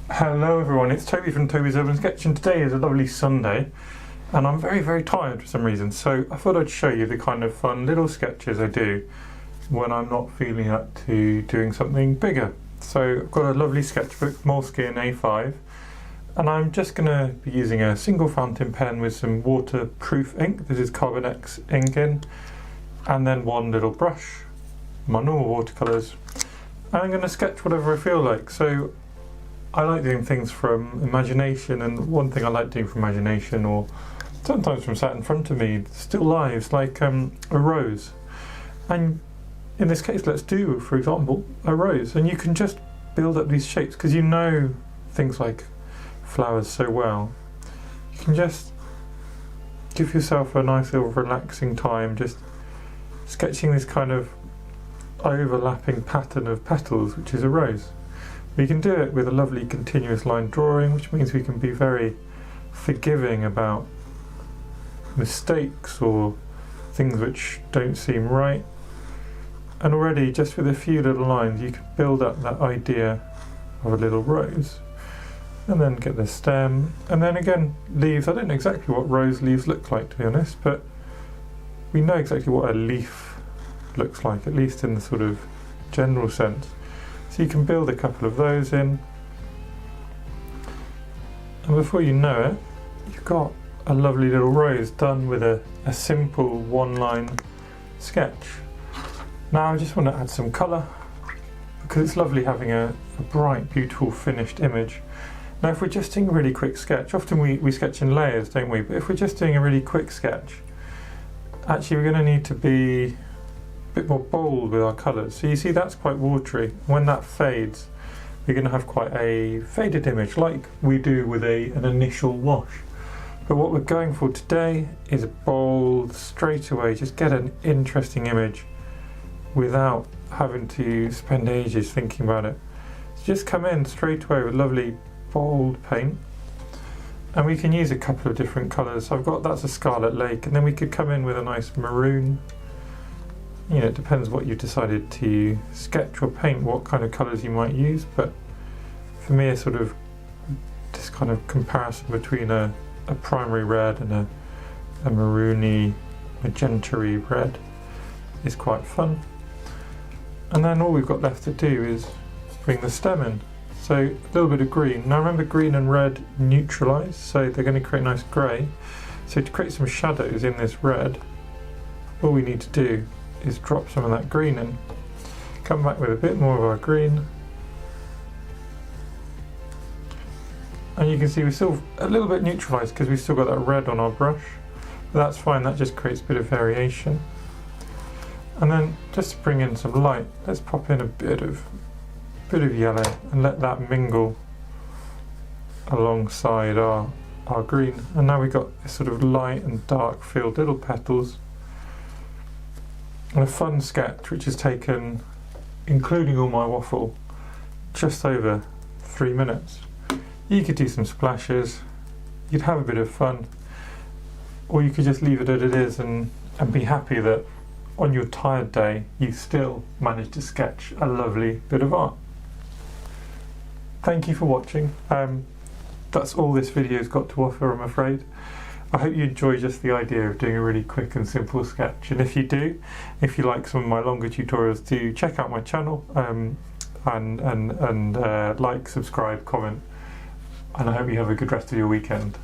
Hello everyone, it's Toby from Toby's Urban Sketch, and today is a lovely Sunday and I'm very tired for some reason, so I thought I'd show you the kind of fun little sketches I do when I'm not feeling up to doing something bigger. So I've got a lovely sketchbook, Moleskine A5, and I'm just going to be using a single fountain pen with some waterproof ink. This is Carbon X ink in, and then one little brush, my normal watercolours, and I'm going to sketch whatever I feel like. So I like doing things from imagination, and one thing I like doing from imagination, or sometimes from sat in front of me, still lives, like a rose. And in this case, let's do, for example, a rose. And you can just build up these shapes, because you know things like flowers so well. You can just give yourself a nice little relaxing time, just sketching this kind of overlapping pattern of petals, which is a rose. We can do it with a lovely continuous line drawing, which means we can be very forgiving about mistakes or things which don't seem right. And already, just with a few little lines, you can build up that idea of a little rose. And then get the stem, and then again, leaves. I don't know exactly what rose leaves look like, to be honest, but we know exactly what a leaf looks like, at least in the sort of general sense. So you can build a couple of those in, and before you know it, you've got a lovely little rose done with a simple one-line sketch. Now I just want to add some colour, because it's lovely having a bright, beautiful, finished image. Now if we're just doing a really quick sketch, often we sketch in layers, don't we? But if we're just doing a really quick sketch, actually we're going to need to be bit more bold with our colours. So you see that's quite watery. When that fades, we're going to have quite a faded image, like we do with an initial wash. But what we're going for today is a bold, straight away, just get an interesting image without having to spend ages thinking about it. So just come in straight away with lovely bold paint, and we can use a couple of different colours. So that's a Scarlet Lake, and then we could come in with a nice maroon. You know, it depends what you decided to sketch or paint, what kind of colours you might use, but for me a sort of this kind of comparison between a primary red and a maroony, magenta-y red is quite fun. And then all we've got left to do is bring the stem in. So a little bit of green. Now remember, green and red neutralise, so they're going to create nice grey. So to create some shadows in this red, all we need to do is drop some of that green in, come back with a bit more of our green, and you can see we're still a little bit neutralised because we've still got that red on our brush, but that's fine, that just creates a bit of variation. And then just to bring in some light, let's pop in a bit of yellow and let that mingle alongside our green, and now we've got this sort of light and dark filled little petals. And a fun sketch which has taken, including all my waffle, just over 3 minutes. You could do some splashes, you'd have a bit of fun, or you could just leave it as it is and be happy that on your tired day you still managed to sketch a lovely bit of art. Thank you for watching. That's all this video's got to offer, I'm afraid. I hope you enjoy just the idea of doing a really quick and simple sketch, and if you do, if you like some of my longer tutorials, do check out my channel, and like, subscribe, comment, and I hope you have a good rest of your weekend.